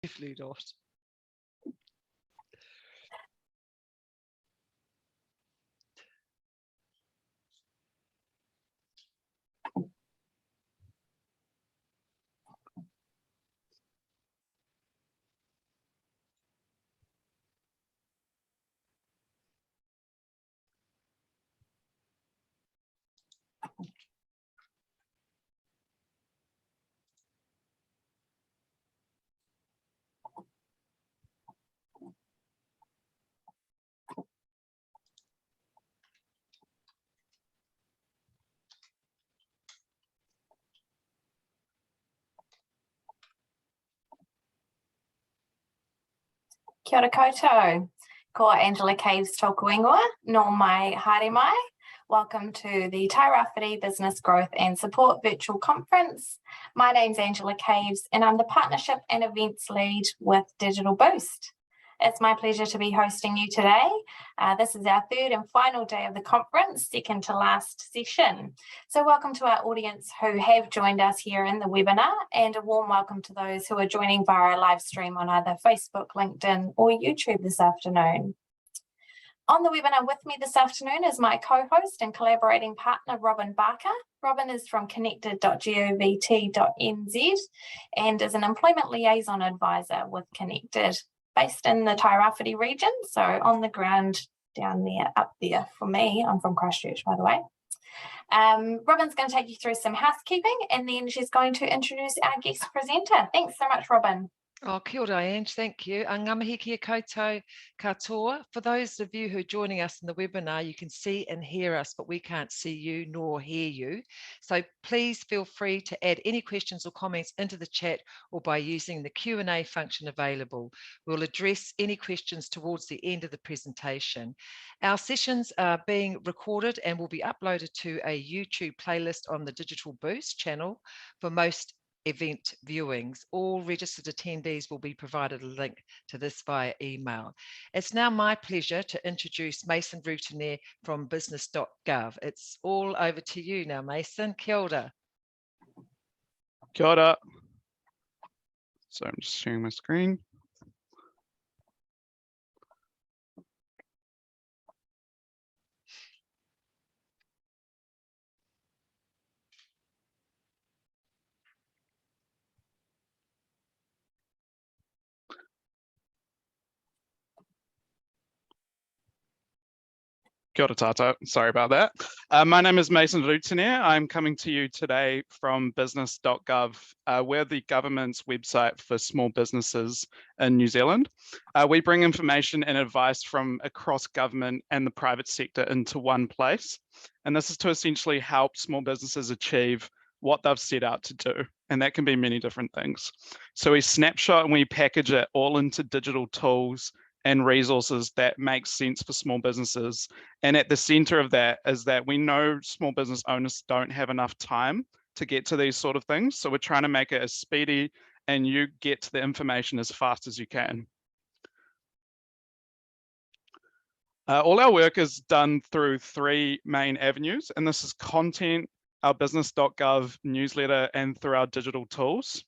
Definitely not. Kia ora koutou. Ko Angela Caves tōku ingoa, nō mai haere mai. Welcome to the Tairāwhiti Business Growth and Support Virtual Conference. My name's Angela Caves and I'm the Partnership and Events Lead with Digital Boost. It's my pleasure to be hosting you today. This is our third and final day of the conference, second to last session. So welcome to our audience who have joined us here in the webinar, and a warm welcome to those who are joining via a live stream on either Facebook, LinkedIn or YouTube this afternoon. On the webinar with me this afternoon is my co-host and collaborating partner, Robin Barker. Robin is from connected.govt.nz and is an employment liaison advisor with Connected, based in the Tairāwhiti region, so on the ground down there, up there for me. I'm from Christchurch, by the way. Robin's going to take you through some housekeeping and then she's going to introduce our guest presenter. Thanks so much, Robin. Oh, kia ora, Ange, thank you. Ngamahi kia koutou katoa. For those of you who are joining us in the webinar, you can see and hear us, but we can't see you nor hear you. So please feel free to add any questions or comments into the chat or by using the Q&A function available. We'll address any questions towards the end of the presentation. Our sessions are being recorded and will be uploaded to a YouTube playlist on the Digital Boost channel for most event viewings. All registered attendees will be provided a link to this via email. It's now my pleasure to introduce Mason Routinier from business.gov. It's all over to you now, Mason. Kia ora. Kia ora. So I'm just sharing my screen. Kia ora tātou. Sorry about that. My name is Mason Routinier. I'm coming to you today from business.gov. We're the government's website for small businesses in New Zealand. We bring information and advice from across government and the private sector into one place. And this is to essentially help small businesses achieve what they've set out to do. And that can be many different things. So we snapshot and we package it all into digital tools and resources that make sense for small businesses. And at the center of that is that we know small business owners don't have enough time to get to these sort of things. So we're trying to make it as speedy and you get to the information as fast as you can. All our work is done through three main avenues, and this is content, our business.gov newsletter, and through our digital tools.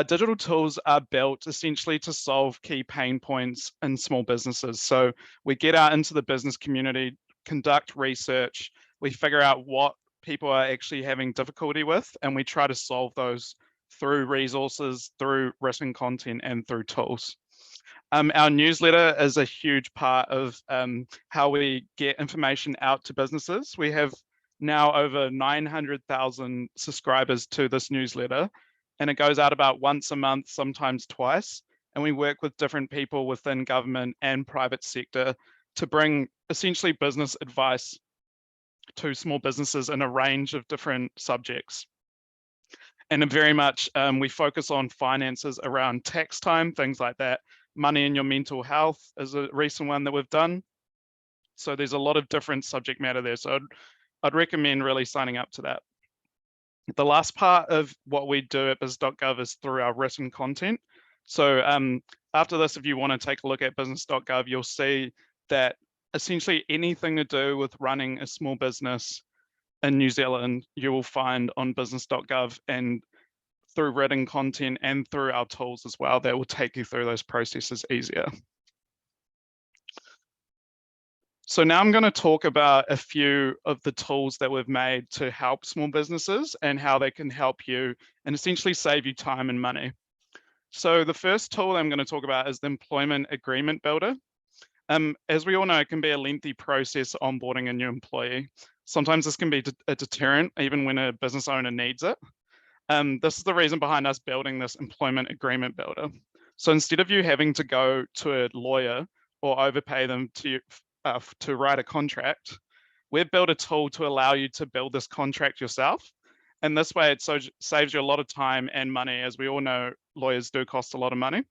Digital tools are built essentially to solve key pain points in small businesses. So we get out into the business community, conduct research, we figure out what people are actually having difficulty with, and we try to solve those through resources, through written content, and through tools. Our newsletter is a huge part of how we get information out to businesses. We have now over 900,000 subscribers to this newsletter, and it goes out about once a month, sometimes twice. And we work with different people within government and private sector to bring essentially business advice to small businesses in a range of different subjects. And very much we focus on finances around tax time, things like that. Money in your mental health is a recent one that we've done. So there's a lot of different subject matter there. So I'd recommend really signing up to that. The last part of what we do at business.gov is through our written content. So after this, if you want to take a look at business.gov, you'll see that essentially anything to do with running a small business in New Zealand, you will find on business.gov. And through written content and through our tools as well that will take you through those processes easier. So now I'm going to talk about a few of the tools that we've made to help small businesses and how they can help you and essentially save you time and money. So the first tool I'm going to talk about is the Employment Agreement Builder. As we all know, it can be a lengthy process onboarding a new employee. Sometimes this can be a deterrent even when a business owner needs it. This is the reason behind us building this Employment Agreement Builder. So instead of you having to go to a lawyer or overpay them to write a contract, we've built a tool to allow you to build this contract yourself. And this way it saves you a lot of time and money. As we all know, lawyers do cost a lot of money.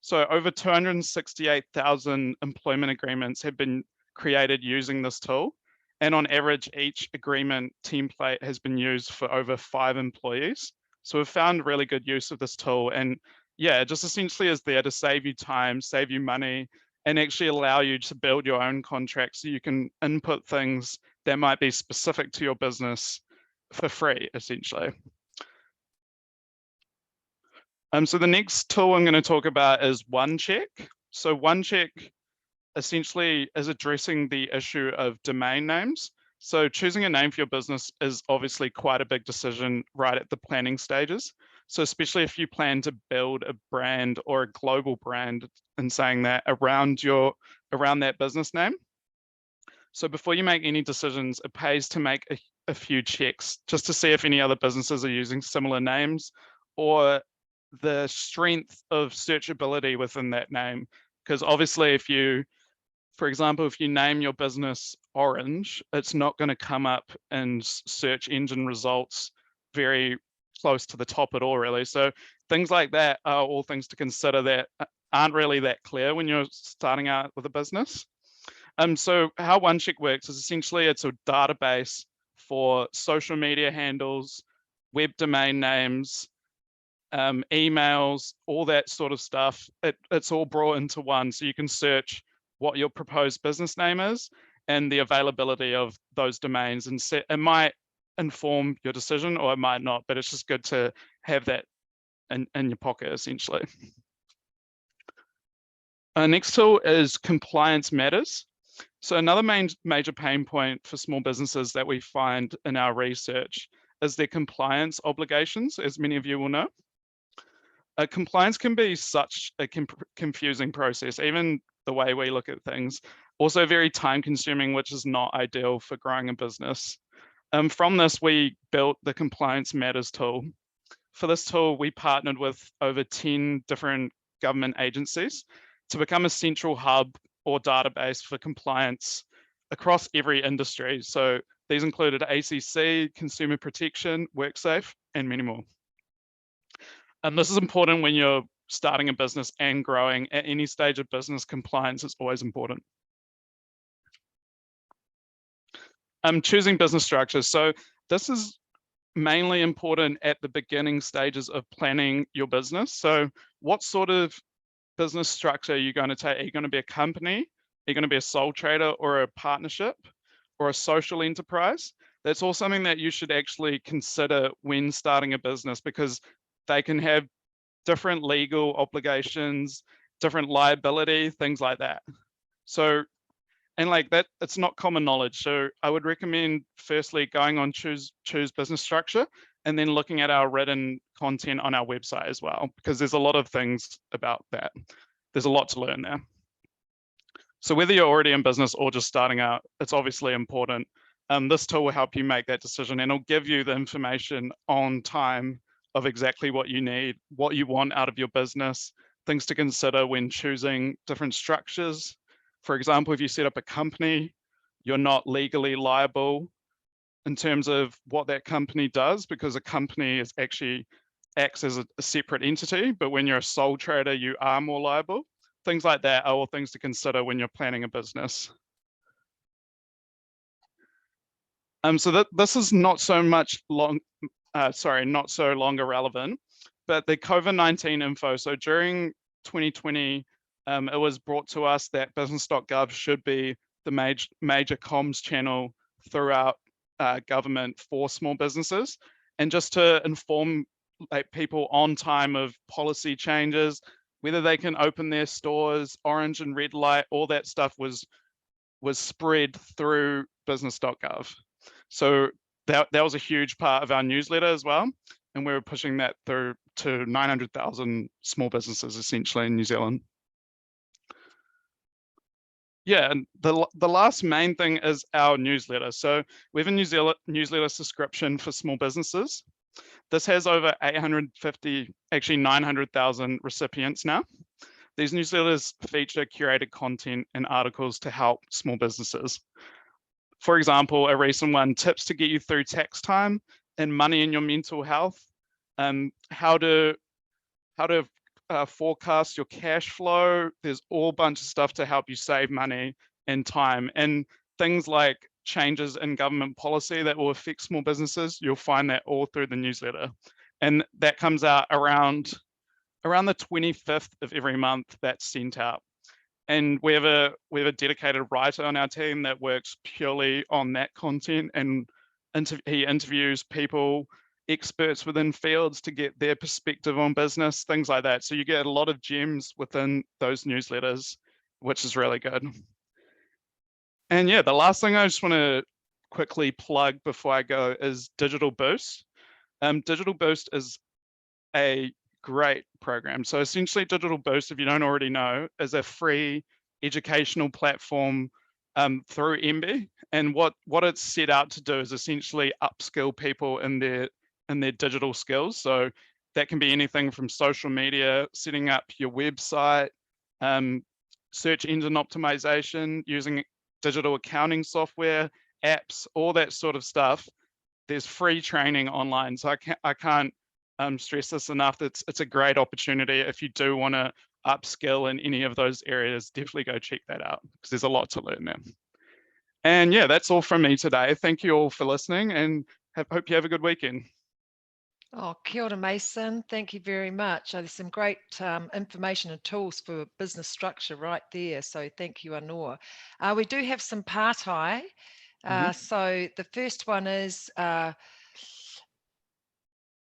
So over 268,000 employment agreements have been created using this tool. And on average, each agreement template has been used for over 5 employees. So we've found really good use of this tool. And yeah, it just essentially is there to save you time, save you money, and actually allow you to build your own contract so you can input things that might be specific to your business for free, essentially. So the next tool I'm going to talk about is OneCheck. So OneCheck essentially is addressing the issue of domain names. So choosing a name for your business is obviously quite a big decision right at the planning stages. So especially if you plan to build a brand or a global brand and saying that around that business name. So before you make any decisions, it pays to make a few checks just to see if any other businesses are using similar names or the strength of searchability within that name. Because obviously if you, for example, if you name your business Orange, it's not going to come up in search engine results very close to the top at all, really. So things like that are all things to consider that aren't really that clear when you're starting out with a business. So how OneCheck works is essentially it's a database for social media handles, web domain names, emails, all that sort of stuff. It's all brought into one, so you can search what your proposed business name is and the availability of those domains, and it might inform your decision or it might not, but it's just good to have that in your pocket, essentially. Next tool is Compliance Matters. So another major pain point for small businesses that we find in our research is their compliance obligations, as many of you will know. Compliance can be such a confusing process, even the way we look at things. Also very time consuming, which is not ideal for growing a business. From this, we built the Compliance Matters tool. For this tool, we partnered with over 10 different government agencies to become a central hub or database for compliance across every industry. So these included ACC, Consumer Protection, WorkSafe, and many more. And this is important when you're starting a business and growing. At any stage of business, compliance is always important. Choosing business structures. So this is mainly important at the beginning stages of planning your business. So what sort of business structure are you going to take? Are you going to be a company? Are you going to be a sole trader or a partnership or a social enterprise? That's all something that you should actually consider when starting a business, because they can have different legal obligations, different liability, things like that. So, and like that, it's not common knowledge. So I would recommend firstly going on choose business structure and then looking at our written content on our website as well, because there's a lot of things about that. There's a lot to learn there. So whether you're already in business or just starting out, it's obviously important. This tool will help you make that decision, and it'll give you the information on time of exactly what you need, what you want out of your business, things to consider when choosing different structures. For example, if you set up a company, you're not legally liable in terms of what that company does, because a company is actually acts as a separate entity, but when you're a sole trader, you are more liable. Things like that are all things to consider when you're planning a business. So this is not so longer relevant, but the COVID-19 info. So during 2020, it was brought to us that business.gov should be the major comms channel throughout government for small businesses. And just to inform like people on time of policy changes, whether they can open their stores, orange and red light, all that stuff was spread through business.gov. So that was a huge part of our newsletter as well. And we were pushing that through to 900,000 small businesses essentially in New Zealand. Yeah, and the last main thing is our newsletter. So we have a newsletter subscription for small businesses. This has over 850, actually 900,000 recipients now. These newsletters feature curated content and articles to help small businesses. For example, a recent one, tips to get you through tax time and money in your mental health, how to forecast your cash flow. There's all bunch of stuff to help you save money and time, and things like changes in government policy that will affect small businesses. You'll find that all through the newsletter, and that comes out around the 25th of every month. That's sent out, and we have a dedicated writer on our team that works purely on that content, and he interviews people, experts within fields, to get their perspective on business, things like that. So you get a lot of gems within those newsletters, which is really good. And yeah, the last thing I just want to quickly plug before I go is Digital Boost. Digital Boost is a great program. So essentially Digital Boost, if you don't already know, is a free educational platform through MB. And what it's set out to do is essentially upskill people in their digital skills. So that can be anything from social media, setting up your website, search engine optimization, using digital accounting software, apps, all that sort of stuff. There's free training online. So I can't stress this enough. It's a great opportunity. If you do want to upskill in any of those areas, definitely go check that out, because there's a lot to learn there. And yeah, that's all from me today. Thank you all for listening, and hope you have a good weekend. Oh, kia ora, Mason. Thank you very much. There's some great information and tools for business structure right there. So thank you, Anoa. We do have some pārtai. So the first one is,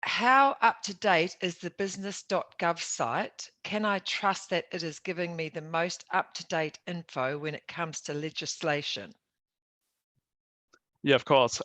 how up to date is the business.gov site? Can I trust that it is giving me the most up to date info when it comes to legislation? Yeah, of course.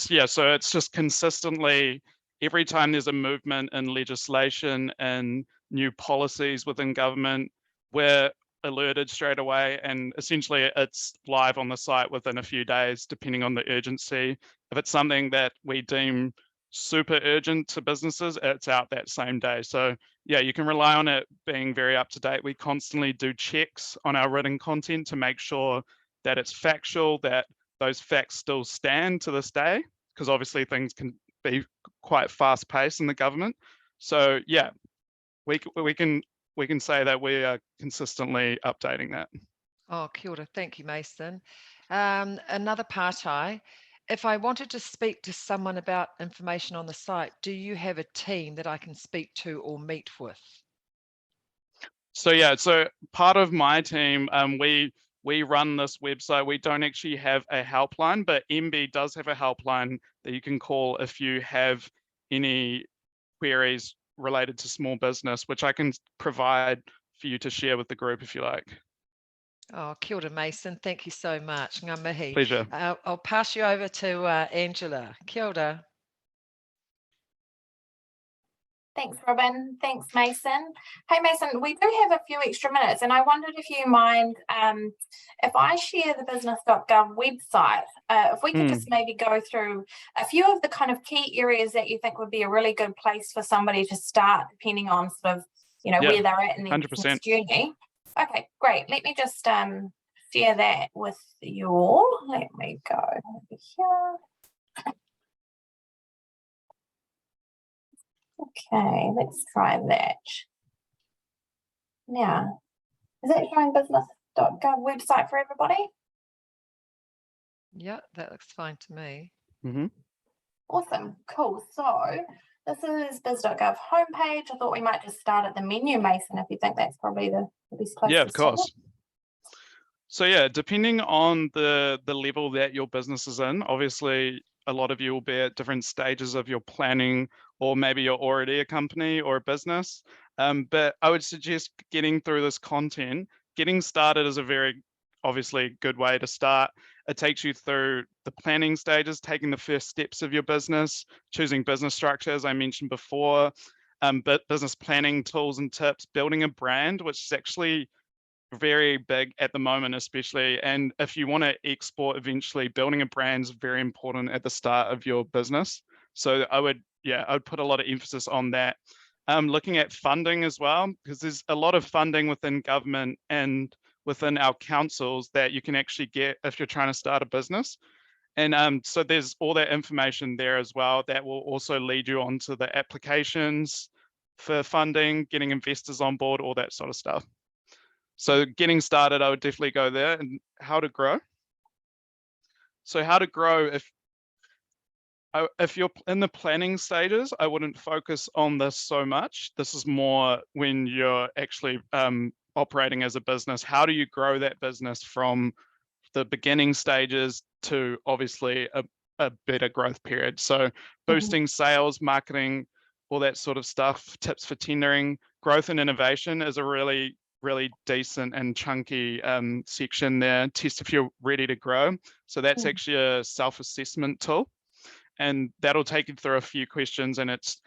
Yeah, so it's just consistently, every time there's a movement in legislation and new policies within government, we're alerted straight away, and essentially it's live on the site within a few days, depending on the urgency. If it's something that we deem super urgent to businesses, it's out that same day. So yeah, you can rely on it being very up to date. We constantly do checks on our written content to make sure that it's factual, that those facts still stand to this day, because obviously things can be quite fast paced in the government. So yeah, we can say that we are consistently updating that. Oh, kia ora. Thank you, Mason. Another pārtai. If I wanted to speak to someone about information on the site, do you have a team that I can speak to or meet with? So yeah, so part of my team, we run this website. We don't actually have a helpline, but MB does have a helpline that you can call if you have any queries related to small business, which I can provide for you to share with the group if you like. Oh, kia ora, Mason. Thank you so much. Ngā mihi. Pleasure. I'll pass you over to Angela. Kia ora. Thanks, Robin. Thanks, Mason. Hey, Mason, we do have a few extra minutes, and I wondered if you mind if I share the business.gov website, if we could just maybe go through a few of the kind of key areas that you think would be a really good place for somebody to start, depending on sort of, you know, where they're at in their business journey. Okay, great. Let me just share that with you all. Let me go over here. Okay, let's try that. Now, is that showing business.gov website for everybody? Yeah, that looks fine to me. Awesome, cool. So this is biz.gov homepage. I thought we might just start at the menu, Mason, if you think that's probably the best place. Yeah, of course. So yeah, depending on the level that your business is in, obviously a lot of you will be at different stages of your planning, or maybe you're already a company or a business. But I would suggest getting through this content. Getting started is a very obviously good way to start. It takes you through the planning stages, taking the first steps of your business, choosing business structure, as I mentioned before, but business planning tools and tips, building a brand, which is actually very big at the moment, especially. And if you want to export eventually, building a brand is very important at the start of your business. So I would put a lot of emphasis on that. Looking at funding as well, because there's a lot of funding within government and within our councils that you can actually get if you're trying to start a business. And so there's all that information there as well that will also lead you on to the applications for funding, getting investors on board, all that sort of stuff. So getting started, I would definitely go there. And how to grow. So how to grow, if you're in the planning stages, I wouldn't focus on this so much. This is more when you're actually operating as a business. How do you grow that business from the beginning stages to obviously a better growth period? So boosting sales, marketing, all that sort of stuff, tips for tendering, growth and innovation is a really decent and chunky section there. Test if you're ready to grow. So that's actually a self-assessment tool, and that'll take you through a few questions. And it's,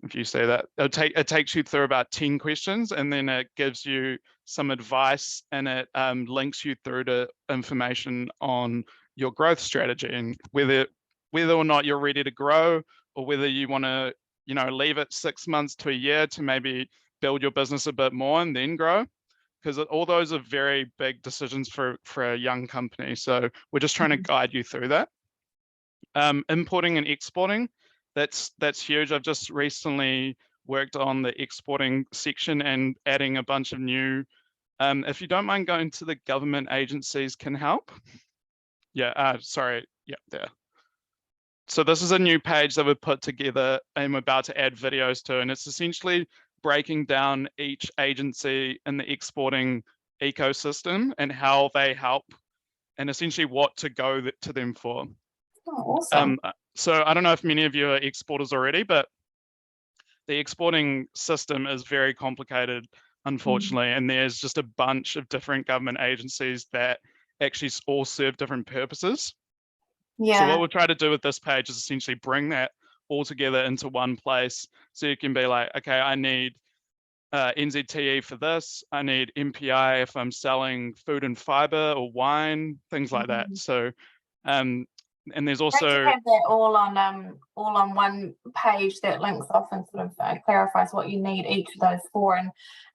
if you say that, it takes you through about 10 questions, and then it gives you some advice, and it links you through to information on your growth strategy and whether or not you're ready to grow, or whether you want to, leave it 6 months to a year to maybe build your business a bit more and then grow, because all those are very big decisions for a young company. So we're just trying to guide you through that. Importing and exporting, that's huge. I've just recently worked on the exporting section and adding a bunch of new, if you don't mind going to the government agencies can help. There. So this is a new page that we've put together and we're about to add videos to, and it's essentially breaking down each agency in the exporting ecosystem and how they help, and essentially what to go to them for. Oh, awesome. So I don't know if many of you are exporters already, but the exporting system is very complicated, unfortunately, and there's just a bunch of different government agencies that actually all serve different purposes. So what we'll try to do with this page is essentially bring that all together into one place. So you can be like, okay, I need NZTE for this. I need MPI if I'm selling food and fiber or wine, things like that. So, and there's also great to have that all on one page that links off and sort of clarifies what you need each of those for.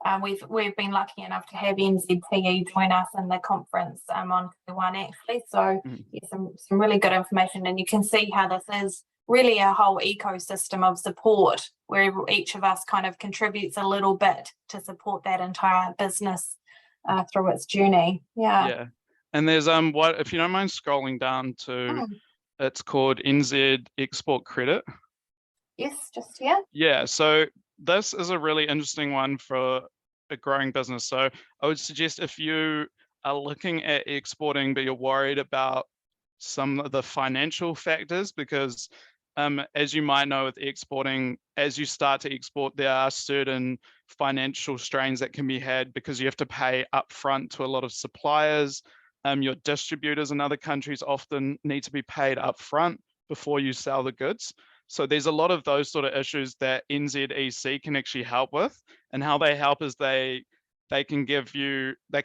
And we've been lucky enough to have NZTE join us in the conference on Q1 actually. So some really good information, and you can see how this is really a whole ecosystem of support where each of us kind of contributes a little bit to support that entire business through its journey. Yeah. And there's what, if you don't mind scrolling down to, it's called NZ Export Credit. Yes, just here. Yeah, so this is a really interesting one for a growing business. So I would suggest if you are looking at exporting, but you're worried about some of the financial factors, because as you might know with exporting, as you start to export, there are certain financial strains that can be had because you have to pay upfront to a lot of suppliers. Your distributors in other countries often need to be paid upfront before you sell the goods. So there's a lot of those sort of issues that NZEC can actually help with. And how they help is they can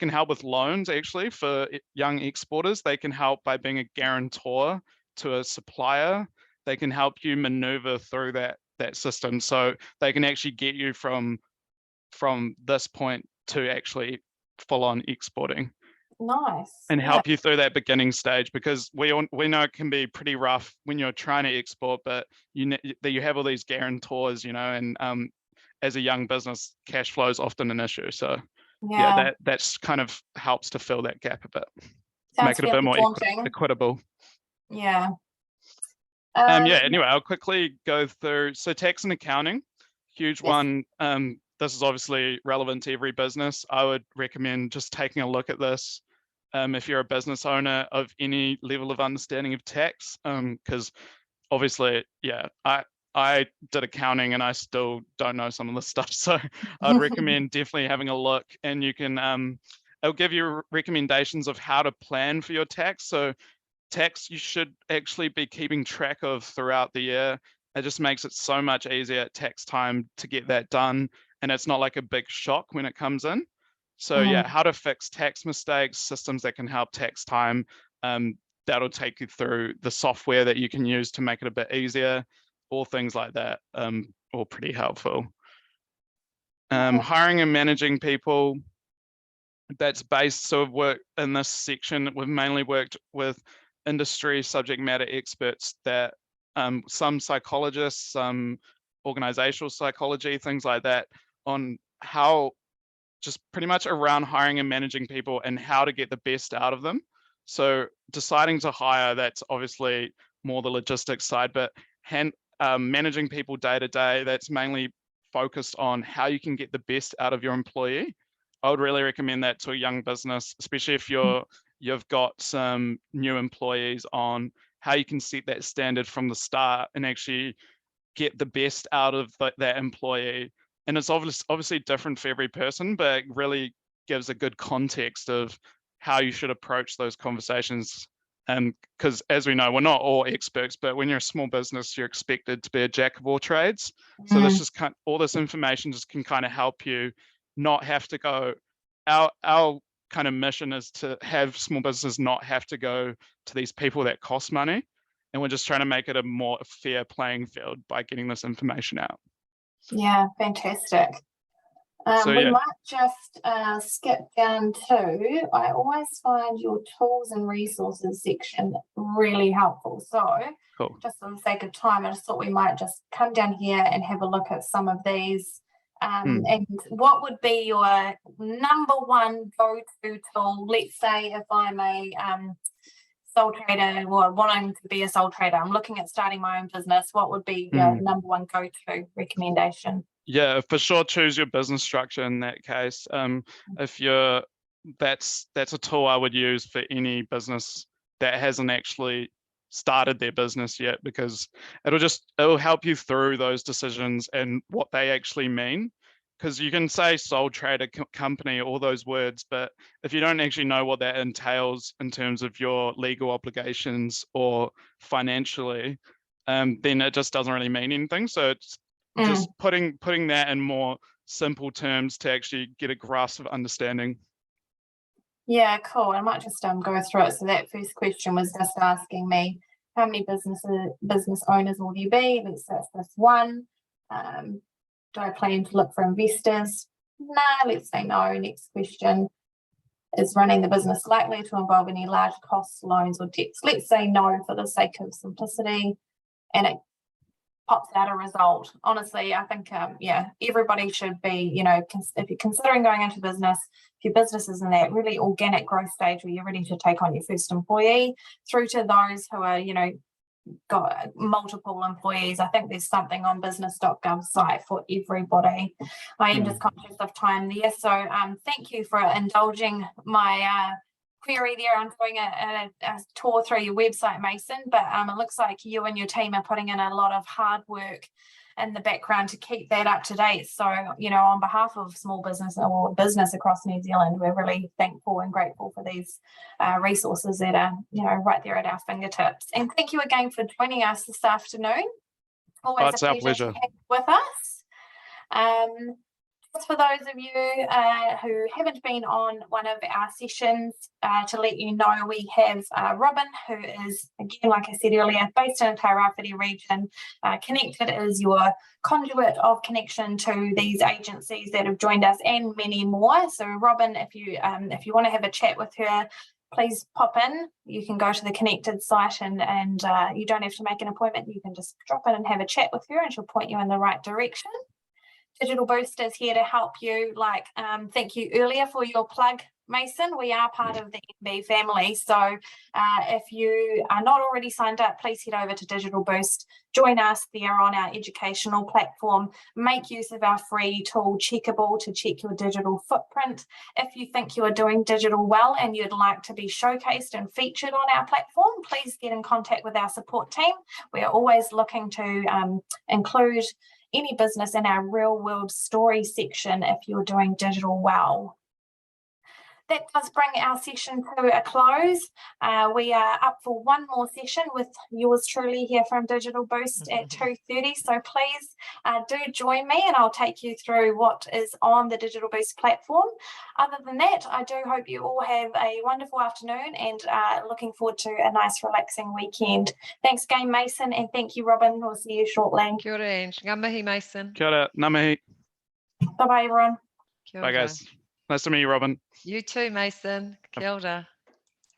help with loans actually for young exporters. They can help by being a guarantor to a supplier. They can help you maneuver through that system. So they can actually get you from this point to actually full on exporting. Nice. And help you through that beginning stage, because we know it can be pretty rough when you're trying to export, but you have all these guarantors, and as a young business, cash flow is often an issue. So that's kind of helps to fill that gap a bit. Sounds make it a bit more equitable. Yeah. Anyway, I'll quickly go through. So tax and accounting, huge one. This is obviously relevant to every business. I would recommend just taking a look at this. if you're a business owner of any level of understanding of tax, because obviously, yeah, I did accounting and I still don't know some of this stuff. So I'd recommend definitely having a look, and you can, it'll give you recommendations of how to plan for your tax. So tax you should actually be keeping track of throughout the year. It just makes it so much easier at tax time to get that done. And it's not like a big shock when it comes in. So yeah, how to fix tax mistakes, systems that can help tax time. That'll take you through the software that you can use to make it a bit easier, all things like that, all pretty helpful. Hiring and managing people, that's based, so we've worked in this section, we've mainly worked with industry subject matter experts that some psychologists, some organizational psychology, things like that, on how, just pretty much around hiring and managing people and how to get the best out of them. So deciding to hire, that's obviously more the logistics side, but managing people day to day, that's mainly focused on how you can get the best out of your employee. I would really recommend that to a young business, especially if you've got some new employees, on how you can set that standard from the start and actually get the best out of that employee. And it's obviously different for every person, but it really gives a good context of how you should approach those conversations. Because as we know, we're not all experts, but when you're a small business, you're expected to be a jack of all trades. So this just all this information just can kind of help you not have to go. Our kind of mission is to have small businesses not have to go to these people that cost money. And we're just trying to make it a more fair playing field by getting this information out. Yeah, fantastic. So, we yeah. might just skip down to, I always find your tools and resources section really helpful. So Cool. Just for the sake of time, I just thought we might just come down here and have a look at some of these. And what would be your number one go-to tool? Let's say if I'm a sole trader or wanting to be a sole trader, I'm looking at starting my own business, what would be your number one go-to recommendation? Yeah, for sure, choose your business structure in that case. If you're, that's a tool I would use for any business that hasn't actually started their business yet, because it'll help you through those decisions and what they actually mean. Because you can say sole trader company, all those words, but if you don't actually know what that entails in terms of your legal obligations or financially, then it just doesn't really mean anything. So it's just putting that in more simple terms to actually get a grasp of understanding. Yeah, cool. I might just go through it. So that first question was just asking me, how many business owners will you be? Let's say it's this one. Do I plan to look for investors? Nah, let's say no. Next question, is running the business likely to involve any large costs, loans or debts? Let's say no for the sake of simplicity. And it pops out a result. Honestly, I think, everybody should be, if you're considering going into business, if your business is in that really organic growth stage where you're ready to take on your first employee, through to those who are, got multiple employees, I think there's something on business.gov site for everybody. I am just conscious of time there. So thank you for indulging my query there. I'm doing a tour through your website, Mason, but it looks like you and your team are putting in a lot of hard work in the background to keep that up to date. So, on behalf of small business or business across New Zealand, we're really thankful and grateful for these resources that are, right there at our fingertips. And thank you again for joining us this afternoon. Always a pleasure to have with us. Just for those of you who haven't been on one of our sessions, to let you know, we have Robin, who is, again, like I said earlier, based in the Tairāwhiti region. Connected is your conduit of connection to these agencies that have joined us and many more. So Robin, if you want to have a chat with her, please pop in. You can go to the Connected site and you don't have to make an appointment. You can just drop in and have a chat with her and she'll point you in the right direction. Digital Boost is here to help you. Thank you earlier for your plug, Mason, we are part of the MB family. So if you are not already signed up, please head over to Digital Boost. Join us there on our educational platform. Make use of our free tool Checkable to check your digital footprint. If you think you are doing digital well and you'd like to be showcased and featured on our platform, please get in contact with our support team. We are always looking to include any business in our real world story section if you're doing digital well. That does bring our session to a close. We are up for one more session with yours truly here from Digital Boost at 2:30. So please do join me and I'll take you through what is on the Digital Boost platform. Other than that, I do hope you all have a wonderful afternoon and looking forward to a nice relaxing weekend. Thanks again, Mason, and thank you, Robin. We'll see you shortly. Kia ora, Ange. Ngā mihi, Mason. Kia ora, ngā mihi. Bye-bye, everyone. Kia Bye, ora. guys. Nice to meet you, Robin. You too, Mason. Kia ora.